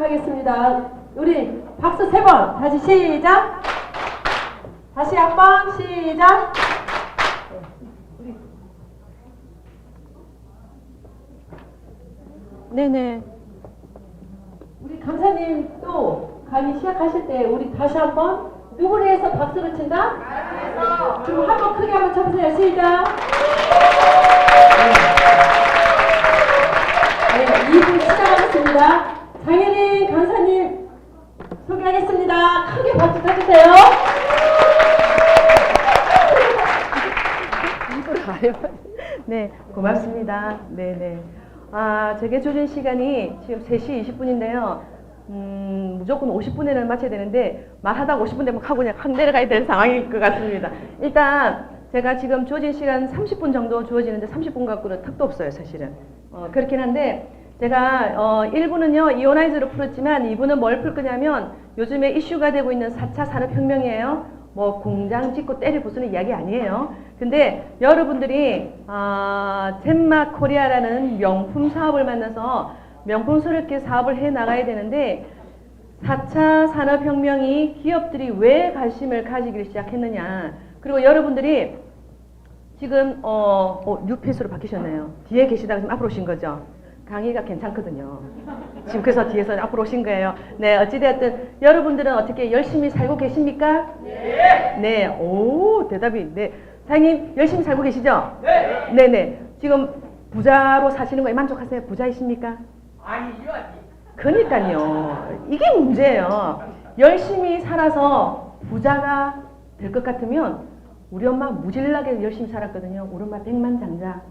하겠습니다. 우리 박수 3번 다시 시작. 다시 한번 시작. 네네. 우리 강사님 또 강의 시작하실 때 우리 다시 한번 누구를 해서 박수를 친다? 그럼 한번 크게 한번 쳐보세요. 시작. 네, 2부 시작하겠습니다. 장혜린 강사님 소개하겠습니다. 크게 박수 쳐주세요. 2부 가요. 네, 고맙습니다. 네네. 제게 주어진 시간이 지금 3시 20분인데요. 무조건 50분에는 마쳐야 되는데 말하다가 50분 되면 하고 그냥 확 내려가야 될 상황일 것 같습니다. 일단 제가 지금 주어진 시간 30분 정도 주어지는데 30분 갖고는 턱도 없어요, 사실은. 그렇긴 한데 제가 1부는요 이오나이즈로 풀었지만 2부는 뭘 풀 거냐면 요즘에 이슈가 되고 있는 4차 산업혁명이에요. 뭐 공장 짓고 때려 부수는 이야기 아니에요. 근데 여러분들이 젠마 코리아라는 명품 사업을 만나서 명품스럽게 사업을 해 나가야 되는데 4차 산업혁명이 기업들이 왜 관심을 가지기 시작했느냐. 그리고 여러분들이 지금 뉴페이스로 바뀌셨네요. 뒤에 계시다가 지금 앞으로 오신 거죠. 강의가 괜찮거든요. 지금 그래서 뒤에서 앞으로 오신 거예요. 네, 어찌되었든 여러분들은 어떻게 열심히 살고 계십니까? 네. 네, 오 대답이 네. 사장님 열심히 살고 계시죠? 네. 네네. 지금 부자로 사시는 거에 만족하세요? 부자이십니까? 아니요. 그러니까요. 이게 문제예요. 열심히 살아서 부자가 될 것 같으면 우리 엄마 무질나게 열심히 살았거든요. 우리 엄마 백만장자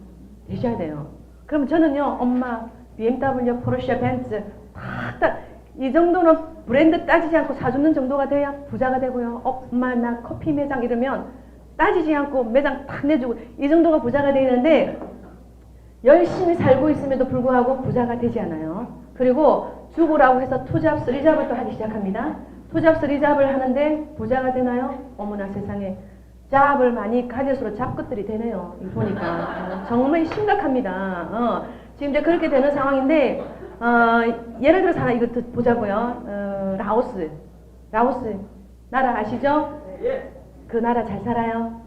되셔야 돼요. 그럼 저는요, 엄마 BMW, 포르쉐, 벤츠 이 정도는 브랜드 따지지 않고 사주는 정도가 돼야 부자가 되고요. 엄마 나 커피 매장 이러면 따지지 않고 매장 탁 내주고 이 정도가 부자가 되는데 열심히 살고 있음에도 불구하고 부자가 되지 않아요. 그리고 죽으라고 해서 투잡, 쓰리잡을 또 하기 시작합니다. 투잡, 쓰리잡을 하는데 부자가 되나요? 어머나 세상에. 잡을 많이 가질수록 잡것들이 되네요. 이거 보니까. 정말 심각합니다. 지금 이제 그렇게 되는 상황인데, 예를 들어서 하나 이거 보자고요. 라오스. 나라 아시죠? 그 나라 잘 살아요?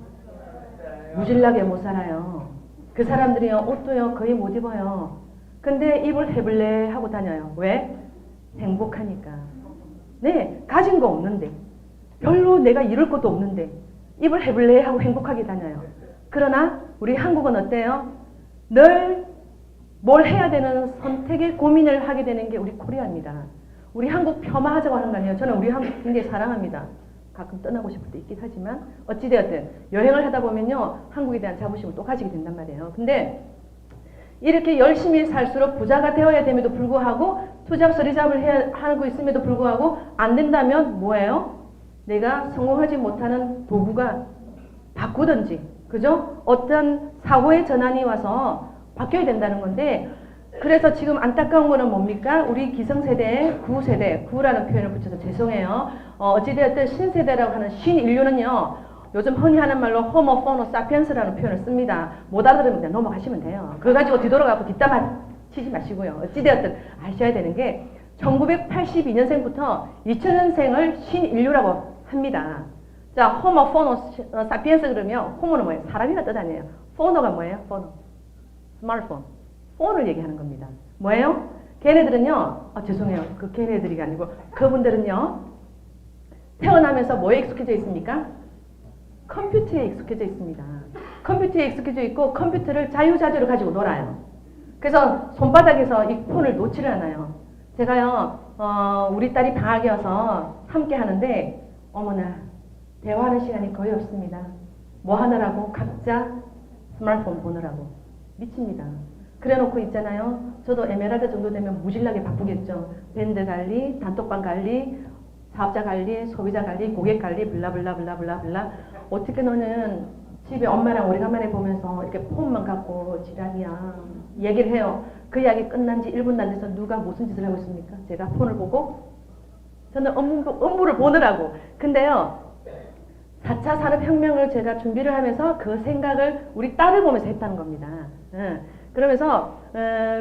무질나게 못 살아요. 그 사람들이요, 옷도요, 거의 못 입어요. 근데 입을 해블레 하고 다녀요. 왜? 행복하니까. 네, 가진 거 없는데. 별로 내가 이룰 것도 없는데. 입을 해블레 하고 행복하게 다녀요. 그러나 우리 한국은 어때요? 늘 뭘 해야 되는 선택에 고민을 하게 되는 게 우리 코리아입니다. 우리 한국 폄하하자고 하는 거 아니에요. 저는 우리 한국 굉장히 사랑합니다. 가끔 떠나고 싶을 때 있긴 하지만 어찌되었든 여행을 하다 보면요. 한국에 대한 자부심을 또 가지게 된단 말이에요. 근데 이렇게 열심히 살수록 부자가 되어야 됨에도 불구하고 투잡, 쓰리잡을 하고 있음에도 불구하고 안 된다면 뭐예요? 내가 성공하지 못하는 도구가 바꾸든지, 그죠? 어떤 사고의 전환이 와서 바뀌어야 된다는 건데, 그래서 지금 안타까운 거는 뭡니까? 우리 기성세대, 구라는 표현을 붙여서 죄송해요. 어찌되었든 신세대라고 하는 신인류는요, 요즘 흔히 하는 말로 호모, 포노, 사피엔스라는 표현을 씁니다. 못 알아들으면 그냥 넘어가시면 돼요. 그거 가지고 뒤돌아가고 뒷담화 치지 마시고요. 어찌되었든 아셔야 되는 게 1982년생부터 2000년생을 신인류라고 합니다. 자, 호모, 포노, 사피엔스 그러면 호모는 뭐예요? 사람이가 뜻아니에요. 포노가 뭐예요? 포노. 스마트폰. 폰을 얘기하는 겁니다. 뭐예요? 걔네들은요, 죄송해요. 그 걔네들이 아니고 그분들은요, 태어나면서 뭐에 익숙해져 있습니까? 컴퓨터에 익숙해져 있습니다. 컴퓨터에 익숙해져 있고 컴퓨터를 자유자재로 가지고 놀아요. 그래서 손바닥에서 이 폰을 놓지를 않아요. 제가요, 우리 딸이 방학에 와서 함께 하는데 어머나 대화하는 시간이 거의 없습니다. 뭐 하느라고? 각자 스마트폰 보느라고. 미칩니다. 그래놓고 있잖아요. 저도 에메랄드 정도 되면 무질나게 바쁘겠죠. 밴드 관리, 단톡방 관리, 사업자 관리, 소비자 관리, 고객 관리, 블라블라블라블라블라. 어떻게 너는 집에 엄마랑 오래간만에 보면서 이렇게 폰만 갖고 지랄이야. 얘기를 해요. 그 이야기 끝난 지 1분도 안 돼서 누가 무슨 짓을 하고 있습니까? 제가 폰을 보고 저는 업무를 보느라고. 근데요. 4차 산업혁명을 제가 준비를 하면서 그 생각을 우리 딸을 보면서 했다는 겁니다. 그러면서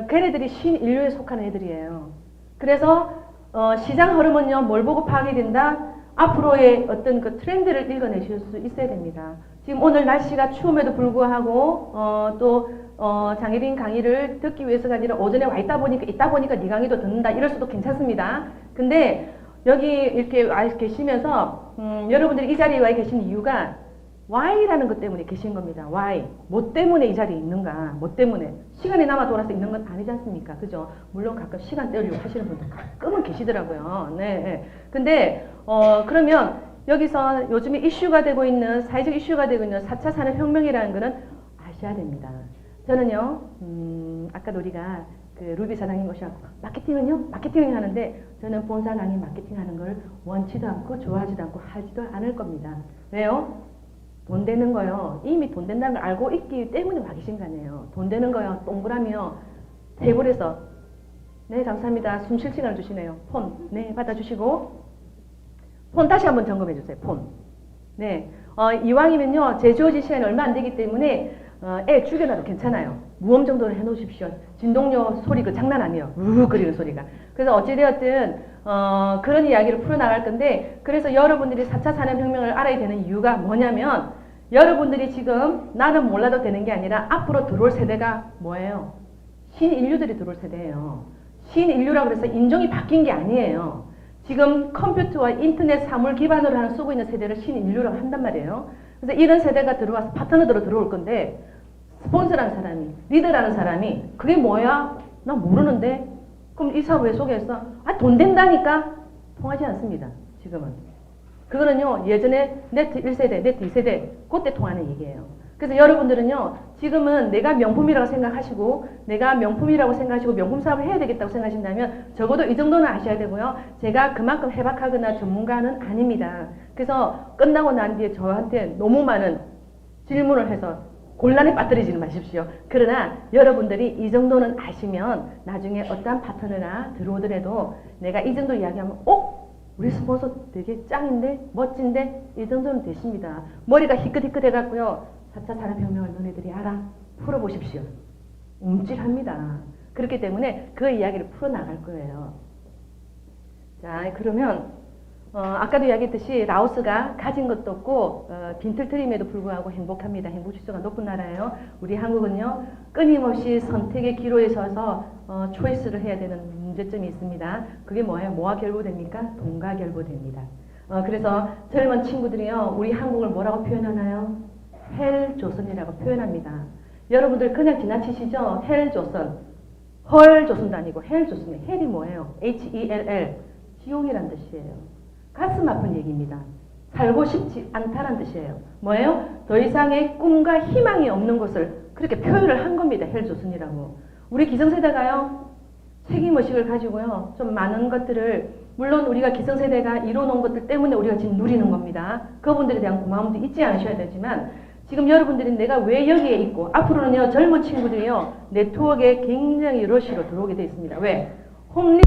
걔네들이 신인류에 속하는 애들이에요. 그래서 시장 흐름은요, 뭘 보고 파악이 된다? 앞으로의 어떤 그 트렌드를 읽어내실 수 있어야 됩니다. 지금 오늘 날씨가 추움에도 불구하고, 장혜린 강의를 듣기 위해서가 아니라 오전에 와 있다 보니까 네 강의도 듣는다. 이럴 수도 괜찮습니다. 근데 여기 이렇게 와 계시면서, 여러분들이 이 자리에 와 계신 이유가 why라는 것 때문에 계신 겁니다. why. 뭐 때문에 이 자리에 있는가. 뭐 때문에. 시간이 남아 돌아서 있는 건 아니지 않습니까? 그죠? 물론 가끔 시간 때우려고 하시는 분들 가끔은 계시더라고요. 네. 근데, 그러면 여기서 요즘에 이슈가 되고 있는, 사회적 이슈가 되고 있는 4차 산업혁명이라는 거는 아셔야 됩니다. 저는요, 아까 우리가 그 루비 사장님 오셔서 마케팅은요? 마케팅 하는데 저는 본사 강의 마케팅 하는 걸 원치도 않고 좋아하지도 않고 하지도 않을 겁니다. 왜요? 돈 되는 거요. 이미 돈 된다는 걸 알고 있기 때문에 와 계신 거 아니에요. 돈 되는 거요. 동그라미요. 테이블에서 네 감사합니다. 숨 쉴 시간을 주시네요. 폰. 네 받아주시고 폰 다시 한번 점검해 주세요. 폰. 네. 이왕이면요. 제 주어진 시간이 얼마 안 되기 때문에 애 죽여놔도 괜찮아요. 무음 정도는 해놓으십시오. 진동요 소리 그 장난 아니에요. 우르르 거리는 소리가. 그래서 어찌되었든 그런 이야기를 풀어나갈 건데 그래서 여러분들이 4차 산업혁명을 알아야 되는 이유가 뭐냐면 여러분들이 지금 나는 몰라도 되는 게 아니라 앞으로 들어올 세대가 뭐예요? 신인류들이 들어올 세대예요. 신인류라고 해서 인종이 바뀐 게 아니에요. 지금 컴퓨터와 인터넷 사물 기반으로 하는 쓰고 있는 세대를 신인류라고 한단 말이에요. 그래서 이런 세대가 들어와서 파트너들로 들어올 건데 스폰서라는 사람이, 리더라는 사람이 그게 뭐야? 나 모르는데? 그럼 이 사업 왜 소개했어? 아, 돈 된다니까? 통하지 않습니다. 지금은. 그거는요, 예전에 네트 1세대, 네트 2세대, 그때 통하는 얘기예요. 그래서 여러분들은요, 지금은 내가 명품이라고 생각하시고, 내가 명품이라고 생각하시고, 명품 사업을 해야 되겠다고 생각하신다면, 적어도 이 정도는 아셔야 되고요. 제가 그만큼 해박하거나 전문가는 아닙니다. 그래서 끝나고 난 뒤에 저한테 너무 많은 질문을 해서 곤란에 빠뜨리지는 마십시오. 그러나 여러분들이 이 정도는 아시면 나중에 어떠한 파트너나 들어오더라도 내가 이 정도 이야기하면 우리 스폰서 되게 짱인데 멋진데 이 정도는 되십니다. 머리가 희끗희끗 해갖고요. 4차 산업혁명을 너네들이 알아? 풀어보십시오. 움찔합니다. 그렇기 때문에 그 이야기를 풀어나갈 거예요. 자, 그러면 아까도 이야기했듯이 라오스가 가진 것도 없고 빈털터림에도 불구하고 행복합니다. 행복지수가 높은 나라예요. 우리 한국은요. 끊임없이 선택의 기로에 서서 초이스를 해야 되는 문제점이 있습니다. 그게 뭐예요? 뭐와 결부됩니까? 돈과 결부됩니다. 그래서 젊은 친구들이요. 우리 한국을 뭐라고 표현하나요? 헬조선이라고 표현합니다. 여러분들 그냥 지나치시죠? 헬조선. 헐조선도 아니고 헬조선이에요. 헬이 뭐예요? H-E-L-L. 지옥이란 뜻이에요. 가슴 아픈 얘기입니다. 살고 싶지 않다는 뜻이에요. 뭐예요? 더 이상의 꿈과 희망이 없는 것을 그렇게 표현을 한 겁니다. 헬조선이라고. 우리 기성세대가요. 책임의식을 가지고요. 좀 많은 것들을 물론 우리가 기성세대가 이뤄놓은 것들 때문에 우리가 지금 누리는 겁니다. 그분들에 대한 고마움도 잊지 않으셔야 되지만 지금 여러분들이 내가 왜 여기에 있고 앞으로는요. 젊은 친구들이요. 네트워크에 굉장히 러시로 들어오게 되어 있습니다. 왜? 홈리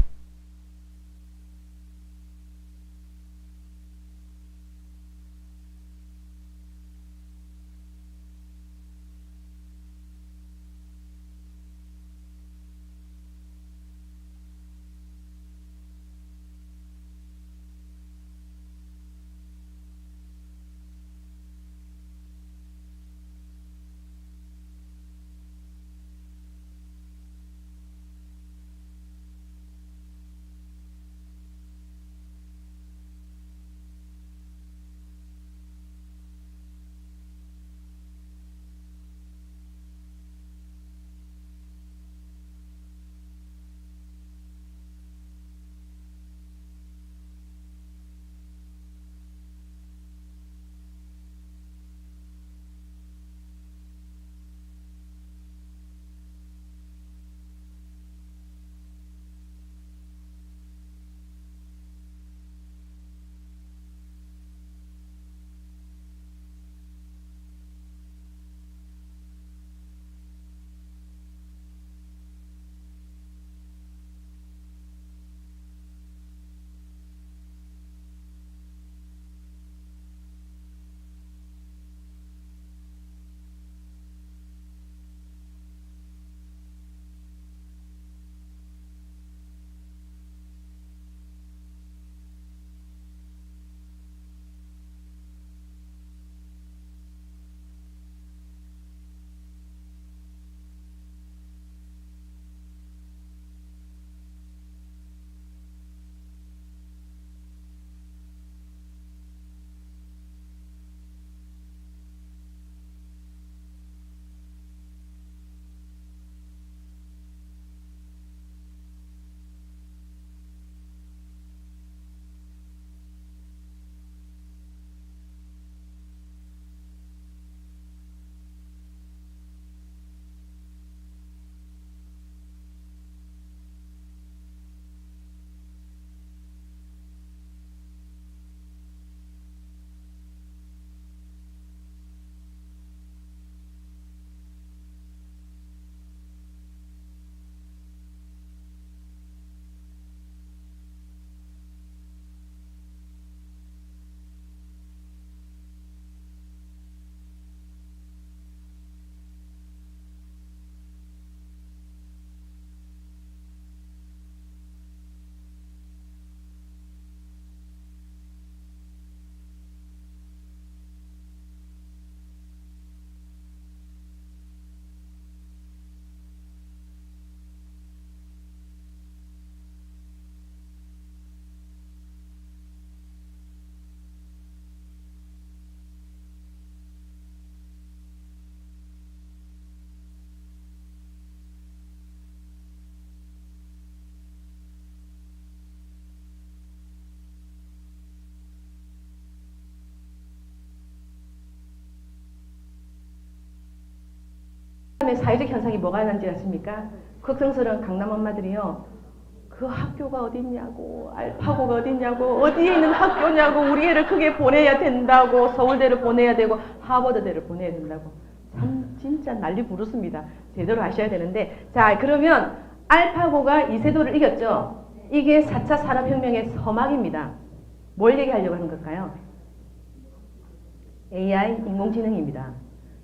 다음에 사회적 현상이 뭐가 난지 아십니까? 걱정스러운 강남 엄마들이요. 그 학교가 어딨냐고, 알파고가 어딨냐고, 어디에 있는 학교냐고, 우리 애를 크게 보내야 된다고, 서울대를 보내야 되고, 하버드대를 보내야 된다고. 참 진짜 난리 부르습니다. 제대로 하셔야 되는데. 자, 그러면 알파고가 이세돌을 이겼죠? 이게 4차 산업혁명의 서막입니다. 뭘 얘기하려고 하는 걸까요? AI, 인공지능입니다.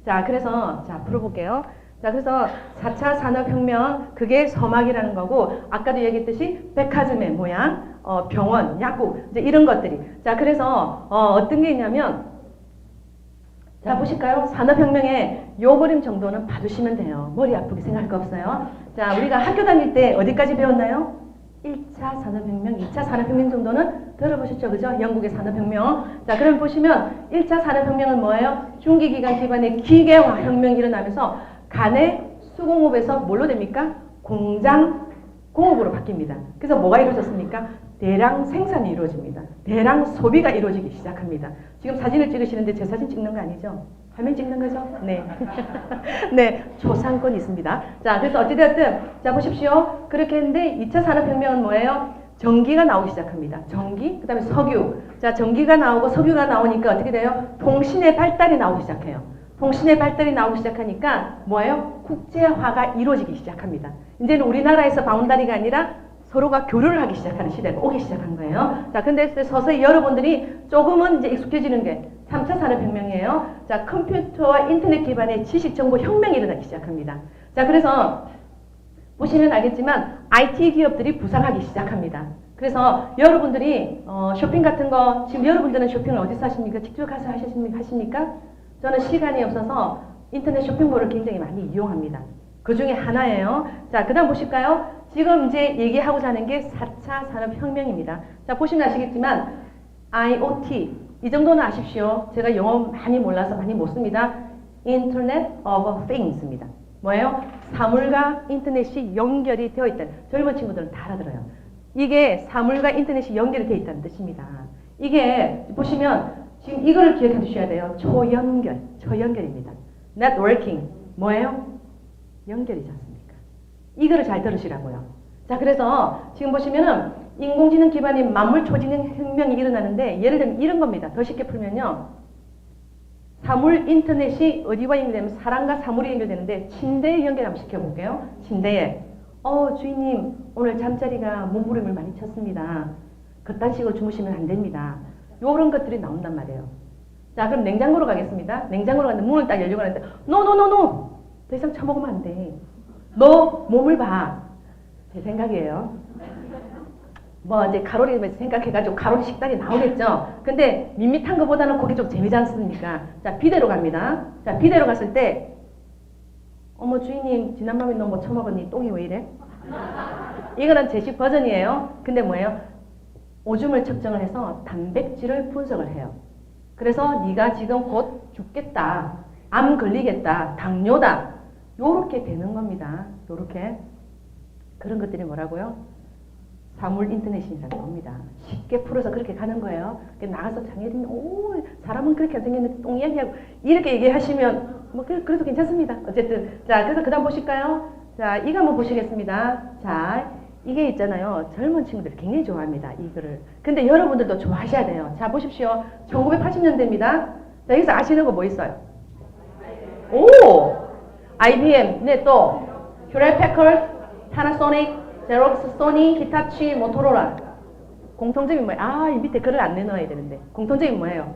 자, 그래서 자 풀어볼게요. 자, 그래서 4차 산업혁명, 그게 서막이라는 거고, 아까도 얘기했듯이 백화점의 모양, 병원, 약국, 이제 이런 것들이. 자, 그래서 어떤 게 있냐면, 자, 보실까요? 산업혁명의 요 그림 정도는 봐주시면 돼요. 머리 아프게 생각할 거 없어요. 자, 우리가 학교 다닐 때 어디까지 배웠나요? 1차 산업혁명, 2차 산업혁명 정도는 들어보셨죠? 그죠? 영국의 산업혁명. 자, 그럼 보시면 1차 산업혁명은 뭐예요? 중기기관 기반의 기계화혁명이 일어나면서 간의 수공업에서 뭘로 됩니까? 공장 공업으로 바뀝니다. 그래서 뭐가 이루어졌습니까? 대량 생산이 이루어집니다. 대량 소비가 이루어지기 시작합니다. 지금 사진을 찍으시는데 제 사진 찍는 거 아니죠? 화면 찍는 거죠? 네. 네, 초상권 있습니다. 자, 그래서 어찌되었든, 자, 보십시오. 그렇게 했는데 2차 산업혁명은 뭐예요? 전기가 나오기 시작합니다. 전기, 그 다음에 석유. 자, 전기가 나오고 석유가 나오니까 어떻게 돼요? 통신의 발달이 나오기 시작해요. 통신의 발달이 나오기 시작하니까 뭐예요? 국제화가 이루어지기 시작합니다. 이제는 우리나라에서 바운다리가 아니라 서로가 교류를 하기 시작하는 시대가 오기 시작한 거예요. 자, 근데 서서히 여러분들이 조금은 이제 익숙해지는 게 3차 산업혁명이에요. 자, 컴퓨터와 인터넷 기반의 지식 정보 혁명이 일어나기 시작합니다. 자, 그래서 보시면 알겠지만 IT 기업들이 부상하기 시작합니다. 그래서 여러분들이 쇼핑 같은 거, 지금 여러분들은 쇼핑을 어디서 하십니까? 직접 가서 하십니까? 저는 시간이 없어서 인터넷 쇼핑몰을 굉장히 많이 이용합니다. 그 중에 하나예요. 자, 그 다음 보실까요? 지금 이제 얘기하고자 하는 게 4차 산업혁명입니다. 자, 보시면 아시겠지만 IoT, 이 정도는 아십시오. 제가 영어 많이 몰라서 많이 못 씁니다. Internet of Things입니다. 뭐예요? 사물과 인터넷이 연결이 되어 있다는, 젊은 친구들은 다 알아들어요. 이게 사물과 인터넷이 연결이 되어 있다는 뜻입니다. 이게 보시면 지금 이거를 기억해 두셔야 돼요. 초연결입니다. Networking, 뭐예요? 연결이지 않습니까? 이거를 잘 들으시라고요. 자, 그래서 지금 보시면은 인공지능 기반인 만물 초지능 혁명이 일어나는데, 예를 들면 이런 겁니다. 더 쉽게 풀면요. 사물 인터넷이 어디와 연결되면 사람과 사물이 연결되는데, 침대에 연결 한번 시켜볼게요. 침대에. 주인님, 오늘 잠자리가 몸부림을 많이 쳤습니다. 그딴 식으로 주무시면 안 됩니다. 요런 것들이 나온단 말이에요. 자, 그럼 냉장고로 가겠습니다. 냉장고로 갔는데 문을 딱 열려고 하는데, 노! 더 이상 처먹으면 안 돼. 너 몸을 봐. 제 생각이에요. 뭐 이제 카로리 생각해가지고 카로리 식단이 나오겠죠. 근데 밋밋한 것보다는 그게 좀 재미지 않습니까? 자, 비대로 갑니다. 자, 비대로 갔을 때, 어머 주인님, 지난밤에 너 뭐 처먹었니? 똥이 왜 이래? 이거는 제식 버전이에요. 근데 뭐예요? 오줌을 측정을 해서 단백질을 분석을 해요. 그래서 네가 지금 곧 죽겠다, 암 걸리겠다, 당뇨다, 요렇게 되는 겁니다. 요렇게. 그런 것들이 뭐라고요? 사물 인터넷이라는 겁니다. 쉽게 풀어서 그렇게 가는 거예요. 나가서 장애인, 사람은 그렇게 생겼는데 똥 이야기하고 이렇게 얘기하시면 뭐 그래도 괜찮습니다. 어쨌든. 자, 그래서 그 다음 보실까요? 자, 이거 한번 보시겠습니다. 자, 이게 있잖아요. 젊은 친구들이 굉장히 좋아합니다. 이거를. 근데 여러분들도 좋아하셔야 돼요. 자, 보십시오. 1980년대입니다. 자, 여기서 아시는 거 뭐 있어요? 오! IBM, 네, 또 휴렛 패커드, 파나소닉, 제록스, 소니, 히타치, 모토로라. 공통점이 뭐예요? 이 밑에 글을 안 내놓아야 되는데. 공통점이 뭐예요?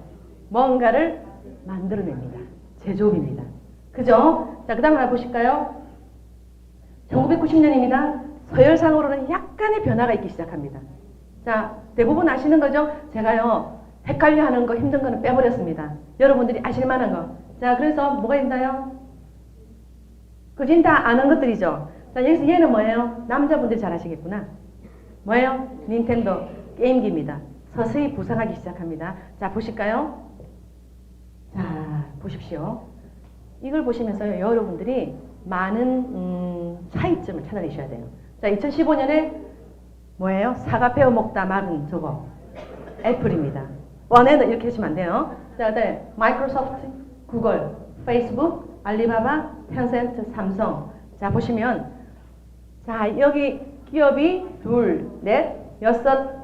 뭔가를 만들어냅니다. 제조업입니다. 그죠? 자, 그 다음 하나 보실까요? 1990년입니다. 서열상으로는 약간의 변화가 있기 시작합니다. 자, 대부분 아시는 거죠? 제가요, 헷갈려 하는 거, 힘든 거는 빼버렸습니다. 여러분들이 아실 만한 거. 자, 그래서 뭐가 있나요? 그진 다 아는 것들이죠. 자, 여기서 얘는 뭐예요? 남자분들이 잘 아시겠구나. 뭐예요? 닌텐도 게임기입니다. 서서히 부상하기 시작합니다. 자, 보실까요? 자, 보십시오. 이걸 보시면서요, 여러분들이 많은 차이점을 찾아내셔야 돼요. 자, 2015년에 뭐예요? 사과 베어 먹다 말은 저거 애플입니다. 원에는 이렇게 하시면 안 돼요. 자, 네, 마이크로소프트, 구글, 페이스북, 알리바바, 텐센트, 삼성. 자, 보시면 자, 여기 기업이 둘, 넷, 여섯.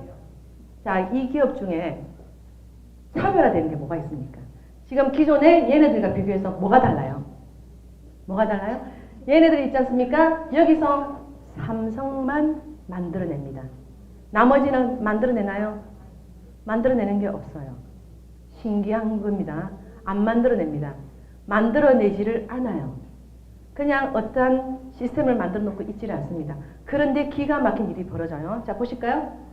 자, 이 기업 중에 차별화되는 게 뭐가 있습니까? 지금 기존에 얘네들과 비교해서 뭐가 달라요? 뭐가 달라요? 얘네들이 있지 않습니까? 여기서 삼성만 만들어냅니다. 나머지는 만들어내나요? 만들어내는 게 없어요. 신기한 겁니다. 안 만들어냅니다. 만들어내지를 않아요. 그냥 어떠한 시스템을 만들어 놓고 있지를 않습니다. 그런데 기가 막힌 일이 벌어져요. 자, 보실까요?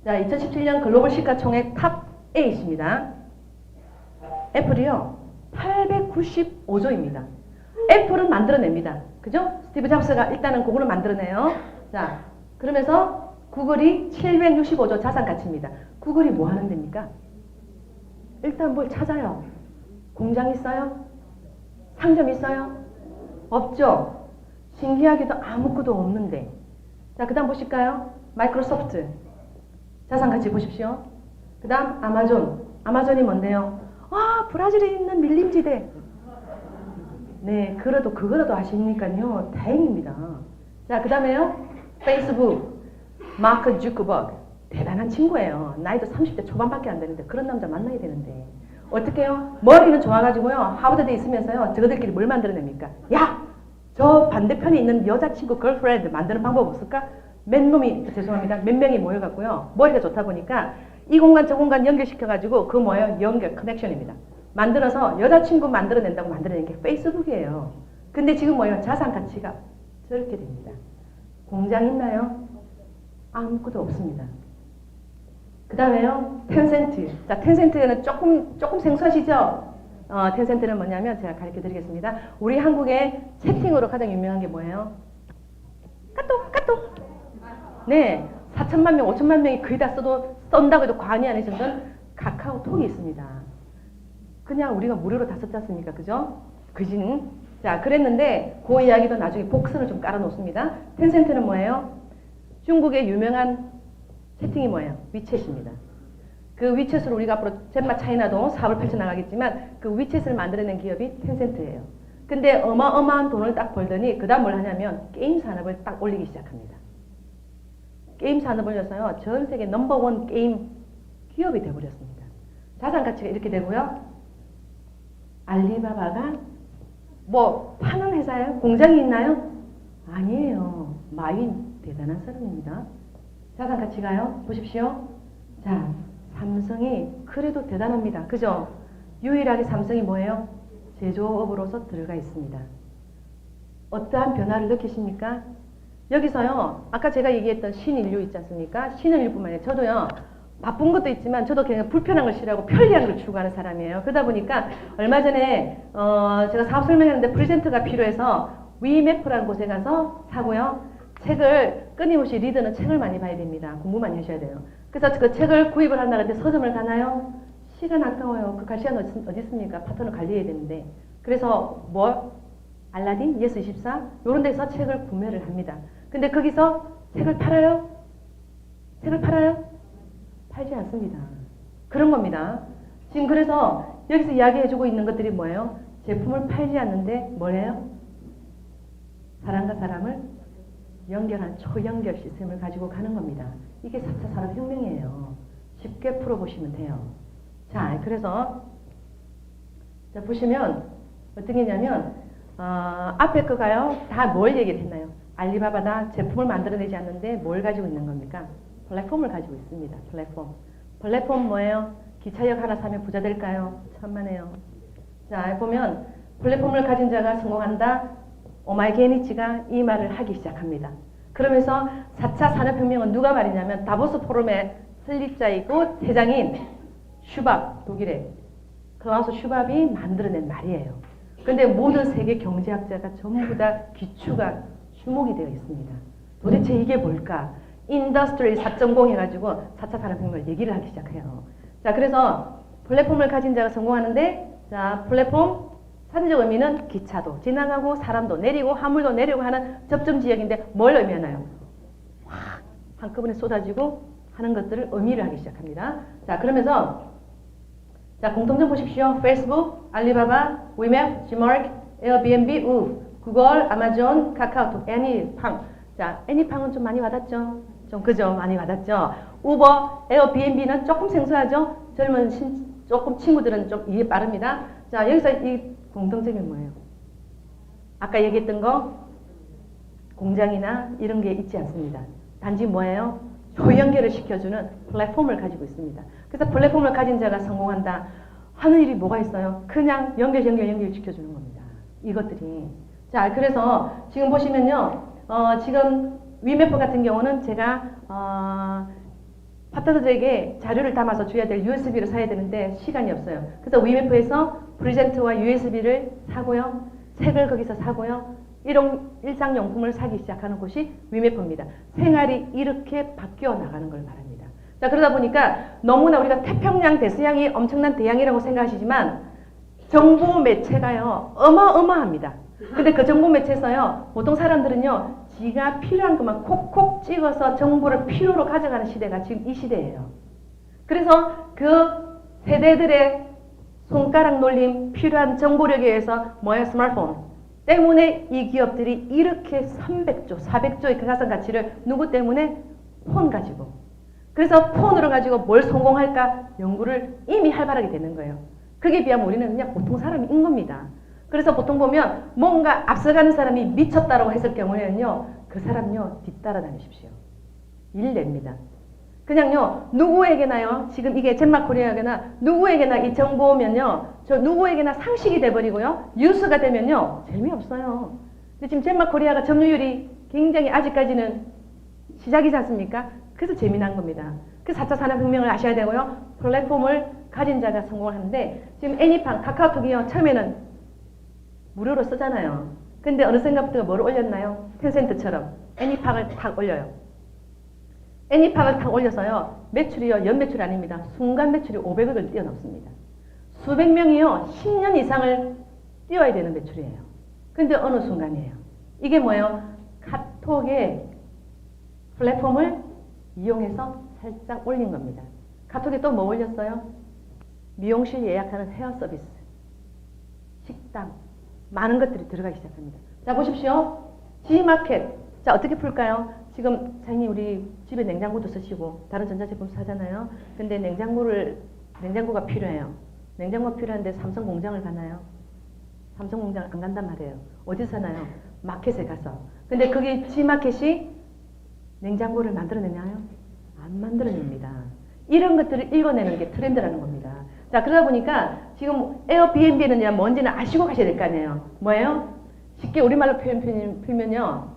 자, 2017년 글로벌 시가총액 탑 8입니다. 애플이요. 895조입니다. 애플은 만들어냅니다. 그죠? 스티브 잡스가 일단은 그거를 만들어내요. 자, 그러면서 구글이 765조 자산 가치입니다. 구글이 뭐 하는 데입니까? 일단 뭘 찾아요. 공장 있어요? 상점 있어요? 없죠? 신기하게도 아무것도 없는데. 자, 그 다음 보실까요? 마이크로소프트. 자산 가치 보십시오. 그 다음 아마존. 아마존이 뭔데요? 와, 브라질에 있는 밀림지대. 네, 그거라도 아시니까요. 다행입니다. 자, 그 다음에요. 페이스북. 마크 주커버그. 대단한 친구예요. 나이도 30대 초반밖에 안 되는데 그런 남자 만나야 되는데. 어떻게 해요? 머리는 좋아가지고요. 하버드대에 있으면서요. 저들끼리 뭘 만들어냅니까? 야! 저 반대편에 있는 여자친구 걸프렌드 만드는 방법 없을까? 몇 명이 모여갖고요. 머리가 좋다 보니까 이 공간 저 공간 연결시켜가지고 그 뭐예요? 연결, 커넥션입니다. 만들어서 여자친구 만들어낸다고 만들어낸 게 페이스북이에요. 근데 지금 뭐예요? 자산 가치가 저렇게 됩니다. 공장 있나요? 아무것도 없습니다. 그 다음에요. 텐센트. 자, 텐센트는 조금 생소하시죠? 텐센트는 뭐냐면 제가 가르쳐 드리겠습니다. 우리 한국의 채팅으로 가장 유명한 게 뭐예요? 까똑. 네. 4천만 명, 5천만 명이 거의 다 썬다고 해도 과언이 아닐 정도는 카카오톡이 있습니다. 그냥 우리가 무료로 다 썼지 않습니까? 그죠? 그지는. 자, 그랬는데 그 이야기도 나중에 복선을 좀 깔아 놓습니다. 텐센트는 뭐예요? 중국의 유명한 채팅이 뭐예요? 위챗입니다. 그 위챗으로 우리가 앞으로 젠마 차이나도 사업을 펼쳐나가겠지만 그 위챗을 만들어낸 기업이 텐센트예요. 근데 어마어마한 돈을 딱 벌더니 그 다음 뭘 하냐면 게임 산업을 딱 올리기 시작합니다. 게임 산업을 올려서요. 전 세계 넘버원 게임 기업이 되어버렸습니다. 자산 가치가 이렇게 되고요. 알리바바가 뭐 파는 회사예요? 공장이 있나요? 아니에요. 마윈 대단한 사람입니다. 자산 가치가요. 보십시오. 자, 삼성이 그래도 대단합니다. 그죠? 유일하게 삼성이 뭐예요? 제조업으로서 들어가 있습니다. 어떠한 변화를 느끼십니까? 여기서요. 아까 제가 얘기했던 신인류 있지 않습니까? 신인류뿐만 아니라 저도요. 바쁜 것도 있지만 저도 그냥 불편한 걸 싫어하고 편리한 걸 추구하는 사람이에요. 그러다 보니까 얼마 전에 제가 사업 설명했는데 프레젠터가 필요해서 위메프라는 곳에 가서 사고요. 책을 끊임없이 리더는 책을 많이 봐야 됩니다. 공부 많이 하셔야 돼요. 그래서 그 책을 구입을 한다 그랬는데 서점을 가나요? 시간 아까워요. 그 갈 시간 어디 있습니까? 파트너 관리해야 되는데. 그래서 뭐 알라딘, 예스24 이런 데서 책을 구매를 합니다. 근데 거기서 책을 팔아요? 책을 팔아요? 팔지 않습니다. 그런 겁니다. 지금 그래서 여기서 이야기해주고 있는 것들이 뭐예요? 제품을 팔지 않는데 뭐래요? 사람과 사람을 연결한 초연결 시스템을 가지고 가는 겁니다. 이게 4차 산업혁명이에요. 쉽게 풀어보시면 돼요. 자, 그래서 자, 보시면 어떤 게 있냐면 앞에 거가요. 다 뭘 얘기를 했나요? 알리바바다 제품을 만들어내지 않는데 뭘 가지고 있는 겁니까? 플랫폼을 가지고 있습니다. 플랫폼 뭐예요? 기차역 하나 사면 부자 될까요? 천만에요. 자, 보면 플랫폼을 가진 자가 성공한다. 오마이게니치가 이 말을 하기 시작합니다. 그러면서 4차 산업혁명은 누가 말이냐면 다보스 포럼의 설립자이고 회장인 슈밥, 독일의 클라우스 슈밥이 만들어낸 말이에요. 근데 모든 세계 경제학자가 전부 다 귀추가 주목이 되어 있습니다. 도대체 이게 뭘까? 인더스트리 4.0 해가지고 4차 산업혁명을 얘기를 하기 시작해요. 자, 그래서 플랫폼을 가진 자가 성공하는데, 자, 플랫폼 사전적 의미는 기차도 지나가고 사람도 내리고 화물도 내리고 하는 접점 지역인데 뭘 의미하나요? 확 한꺼번에 쏟아지고 하는 것들을 의미를 하기 시작합니다. 자, 그러면서 자, 공통점 보십시오. 페이스북, 알리바바, 위맵, 지마켓, 에어비앤비, 우, 구글, 아마존, 카카오톡, 애니팡. 자, 애니팡은 좀 많이 와닿죠? 좀 그죠? 많이 와닿죠? 우버, 에어비앤비는 조금 생소하죠? 젊은 조금 친구들은 좀 이해 빠릅니다. 자, 여기서 이 공통점이 뭐예요? 아까 얘기했던 거 공장이나 이런 게 있지 않습니다. 단지 뭐예요? 초연결을 시켜주는 플랫폼을 가지고 있습니다. 그래서 플랫폼을 가진 자가 성공한다 하는 일이 뭐가 있어요? 그냥 연결시켜주는 겁니다. 이것들이. 자, 그래서 지금 보시면요. 지금 위메프 같은 경우는 제가 파트너들에게 자료를 담아서 줘야 될 USB를 사야 되는데 시간이 없어요. 그래서 위메프에서 프레젠트와 USB를 사고요. 책을 거기서 사고요. 일상용품을 사기 시작하는 곳이 위메프입니다. 생활이 이렇게 바뀌어 나가는 걸 말합니다. 자, 그러다 보니까 너무나 우리가 태평양 대서양이 엄청난 대양이라고 생각하시지만 정보 매체가요 어마어마합니다. 근데 그 정보 매체에서요 보통 사람들은요 지가 필요한 것만 콕콕 찍어서 정보를 필요로 가져가는 시대가 지금 이 시대예요. 그래서 그 세대들의 손가락 놀림 필요한 정보력에 의해서 뭐예요? 스마트폰 때문에 이 기업들이 이렇게 300조, 400조의 가상 가치를 누구 때문에? 폰 가지고. 그래서 폰으로 가지고 뭘 성공할까? 연구를 이미 활발하게 되는 거예요. 그게 비하면 우리는 그냥 보통 사람인 겁니다. 그래서 보통 보면 뭔가 앞서가는 사람이 미쳤다라고 했을 경우에는요. 그 사람요 뒤따라 다니십시오. 일 냅니다. 그냥요 누구에게나요 지금 이게 젠마코리아에게나 누구에게나 이 정보면요 저 누구에게나 상식이 돼버리고요 뉴스가 되면요 재미없어요. 근데 지금 젠마코리아가 점유율이 굉장히 아직까지는 시작이지 않습니까? 그래서 재미난 겁니다. 그래서 4차 산업혁명을 아셔야 되고요 플랫폼을 가진 자가 성공을 하는데 지금 애니팡 카카오톡이요 처음에는 무료로 쓰잖아요. 근데 어느 순간부터 뭘 올렸나요? 텐센트처럼 애니팡을 탁 올려요. 애니팡을 탁 올려서요. 매출이요. 연매출 아닙니다. 순간 매출이 500억을 뛰어넘습니다. 수백 명이요. 10년 이상을 뛰어야 되는 매출이에요. 근데 어느 순간이에요. 이게 뭐예요? 카톡의 플랫폼을 이용해서 살짝 올린 겁니다. 카톡에 또 뭐 올렸어요? 미용실 예약하는 헤어 서비스, 식당, 많은 것들이 들어가기 시작합니다. 자, 보십시오. G마켓. 자, 어떻게 풀까요? 지금 사장님 우리 집에 냉장고도 쓰시고 다른 전자제품 사잖아요. 근데 냉장고가 필요해요. 냉장고가 필요한데 삼성 공장을 가나요? 삼성 공장 안 간단 말이에요. 어디서 사나요? 마켓에 가서. 근데 그게 G마켓이 냉장고를 만들어내나요? 안 만들어냅니다. 이런 것들을 읽어내는 게 트렌드라는 겁니다. 자, 그러다 보니까 지금 에어비앤비는 뭔지는 아시고 가셔야 될 거 아니에요. 뭐예요? 쉽게 우리말로 풀면요.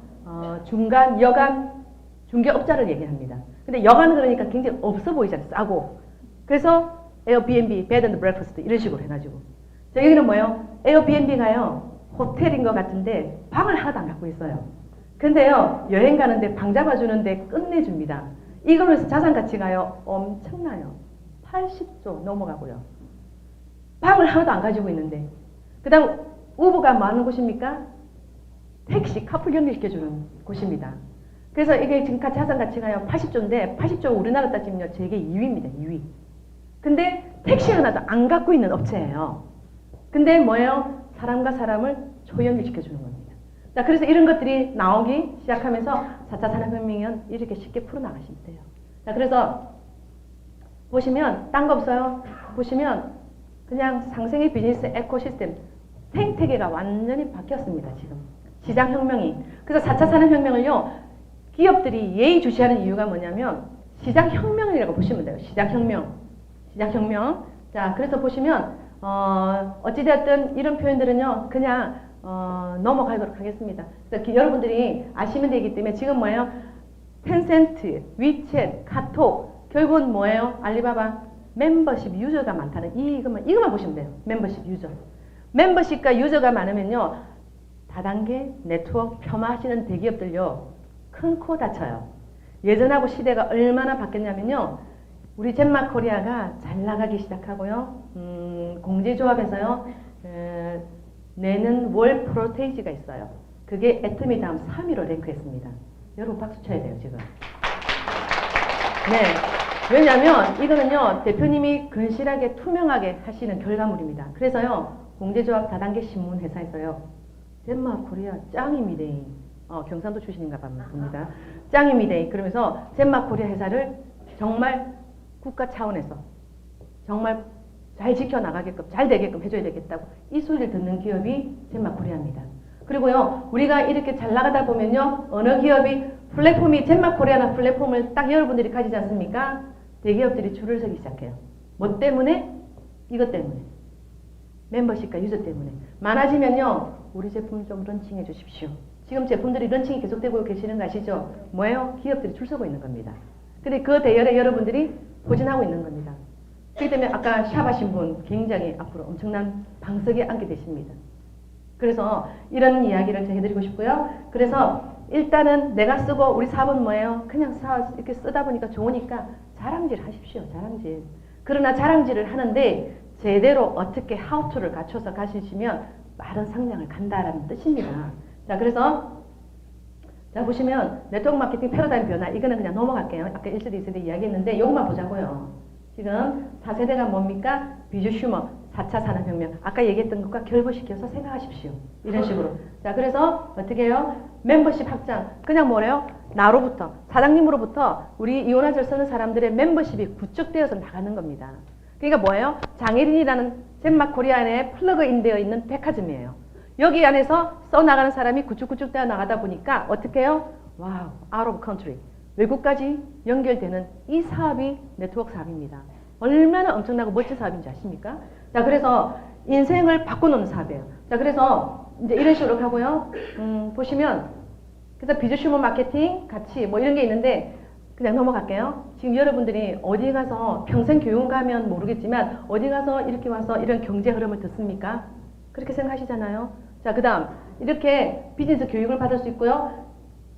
중간, 여간, 중개업자를 얘기합니다. 근데 여간은 그러니까 굉장히 없어 보이잖아요. 싸고. 그래서 에어비앤비, 베드 앤드 브렉퍼스트 이런 식으로 해가지고. 자, 여기는 뭐예요? 에어비앤비가요. 호텔인 것 같은데 방을 하나도 안 갖고 있어요. 근데요. 여행 가는데 방 잡아주는데 끝내줍니다. 이걸로 해서 자산 가치가요. 엄청나요. 80조 넘어가고요. 방을 하나도 안 가지고 있는데. 그 다음 우버가 뭐 하는 곳입니까? 택시, 카풀 연결시켜주는 곳입니다. 그래서 이게 지금 자산 가치가요 80조인데 80조 우리나라 따지면요 세계 2위입니다. 2위. 근데 택시 하나도 안 갖고 있는 업체예요. 근데 뭐예요? 사람과 사람을 초연결시켜주는 겁니다. 자, 그래서 이런 것들이 나오기 시작하면서 4차 산업혁명은 이렇게 쉽게 풀어나가시면 돼요. 자, 그래서 보시면 딴 거 없어요? 보시면 그냥 상생의 비즈니스 에코시스템 생태계가 완전히 바뀌었습니다. 지금 시장혁명이. 그래서 4차 산업혁명을요 기업들이 예의주시하는 이유가 뭐냐면 시장혁명이라고 보시면 돼요. 시장혁명. 자, 그래서 보시면 어찌되었든 이런 표현들은요 그냥 넘어가도록 하겠습니다. 그래서 여러분들이 아시면 되기 때문에 지금 뭐예요? 텐센트, 위챗, 카톡 결국은 뭐예요? 알리바바 멤버십 유저가 많다는 이것만 보시면 돼요. 멤버십 유저. 멤버십과 유저가 많으면요 다단계 네트워크 폄하하시는 대기업들요 큰 코 다쳐요. 예전하고 시대가 얼마나 바뀌었냐면요 우리 젠마코리아가 잘 나가기 시작하고요 공제조합에서요 내는 월 프로테이지가 있어요. 그게 애터미 다음 3위로 랭크했습니다. 여러분 박수 쳐야 돼요 지금. 네. 왜냐하면 이거는요 대표님이 근실하게 투명하게 하시는 결과물입니다. 그래서요 공제조합 다단계 신문 회사에서요 젠마코리아 짱입니다. 경상도 출신인가 봅니다. 짱입니다. 그러면서 젠마코리아 회사를 정말 국가 차원에서 정말 잘 지켜나가게끔 잘 되게끔 해줘야 되겠다고 이 소리를 듣는 기업이 젠마코리아입니다. 그리고요 우리가 이렇게 잘 나가다 보면요 어느 기업이 플랫폼이 젠마코리아나 플랫폼을 딱 여러분들이 가지지 않습니까? 대기업들이 줄을 서기 시작해요. 뭐 때문에? 이것 때문에. 멤버십과 유저 때문에. 많아지면요 우리 제품 좀 런칭해 주십시오. 지금 제품들이 런칭이 계속되고 계시는 거 아시죠? 뭐예요? 기업들이 줄 서고 있는 겁니다. 근데 그 대열에 여러분들이 포진하고 있는 겁니다. 그렇기 때문에 아까 샵하신 분 굉장히 앞으로 엄청난 방석에 앉게 되십니다. 그래서 이런 이야기를 제가 해드리고 싶고요. 그래서 일단은 내가 쓰고 우리 사업은 뭐예요? 그냥 이렇게 쓰다 보니까 좋으니까 자랑질 하십시오. 자랑질. 그러나 자랑질을 하는데 제대로 어떻게 하우투를 갖춰서 가시면 빠른 상량을 간다라는 뜻입니다. 자, 그래서 자 보시면 네트워크 마케팅 패러다임 변화 이거는 그냥 넘어갈게요. 아까 1세대, 2세대 이야기했는데 이것만 보자고요. 지금 4세대가 뭡니까? 비주 슈머 4차 산업혁명 아까 얘기했던 것과 결부시켜서 생각하십시오. 이런 식으로. 자 그래서 어떻게 해요? 멤버십 확장. 그냥 뭐래요? 나로부터 사장님으로부터 우리 이온화제를 쓰는 사람들의 멤버십이 구축되어서 나가는 겁니다. 그러니까 뭐예요? 장혜린이라는 젠마코리아 안에 플러그인 되어 있는 백화점이에요. 여기 안에서 써나가는 사람이 구축구축 되어 나가다 보니까 어떻게 해요? 와우, out of country. 외국까지 연결되는 이 사업이 네트워크 사업입니다. 얼마나 엄청나고 멋진 사업인지 아십니까? 자, 그래서 인생을 바꿔놓는 사업이에요. 자, 그래서 이제 이런 식으로 가고요. 보시면, 그래서 비즈슈머 마케팅 같이 뭐 이런 게 있는데, 그냥 넘어갈게요. 지금 여러분들이 어디 가서 평생 교육 가면 모르겠지만, 어디 가서 이렇게 와서 이런 경제 흐름을 듣습니까? 그렇게 생각하시잖아요. 자, 그 다음, 이렇게 비즈니스 교육을 받을 수 있고요.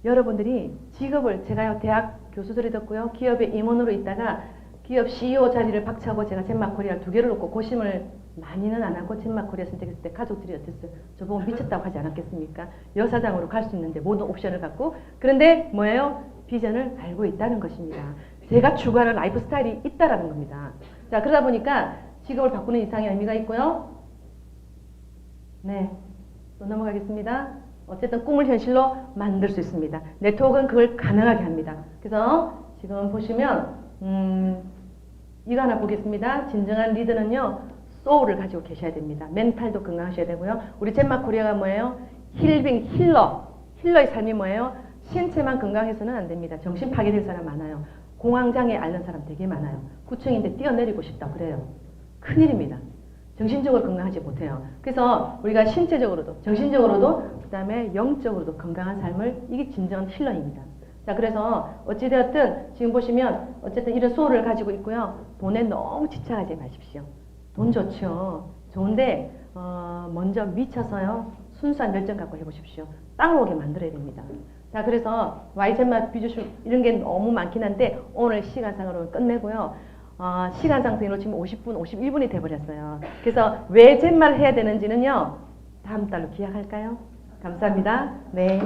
여러분들이 직업을 제가 대학 교수들이 듣고요. 기업의 임원으로 있다가 기업 CEO 자리를 박차고 제가 젠마코리아 2개를 놓고 고심을 많이는 안 하고 젠마코리아 선택했을 때 가족들이 어땠어요? 저보고 미쳤다고 하지 않았겠습니까? 여사장으로 갈 수 있는데 모든 옵션을 갖고 그런데 뭐예요? 비전을 알고 있다는 것입니다. 제가 추구하는 라이프 스타일이 있다라는 겁니다. 자 그러다 보니까 직업을 바꾸는 이상의 의미가 있고요. 네, 또 넘어가겠습니다. 어쨌든 꿈을 현실로 만들 수 있습니다. 네트워크는 그걸 가능하게 합니다. 그래서 지금 보시면 이거 하나 보겠습니다. 진정한 리더는요. 소울을 가지고 계셔야 됩니다. 멘탈도 건강하셔야 되고요. 우리 젠마코리아가 뭐예요? 힐러의 삶이 뭐예요? 신체만 건강해서는 안 됩니다. 정신 파괴될 사람 많아요. 공황장애 앓는 사람 되게 많아요. 9층인데 뛰어내리고 싶다 그래요. 큰일입니다. 정신적으로 건강하지 못해요. 그래서 우리가 신체적으로도 정신적으로도 그 다음에 영적으로도 건강한 삶을 이게 진정한 힐러입니다. 자 그래서 어찌되었든 지금 보시면 어쨌든 이런 소울을 가지고 있고요. 돈에 너무 집착하지 마십시오. 돈 좋죠. 좋은데 먼저 미쳐서요. 순수한 열정 갖고 해보십시오. 땅을 오게 만들어야 됩니다. 자 그래서 YZ마 비주얼 이런 게 너무 많긴 한데 오늘 시간상으로 끝내고요. 시간 상태로 지금 50분, 51분이 돼버렸어요. 그래서 왜 젠마를 해야 되는지는요. 다음 달로 기약할까요? 감사합니다. 네.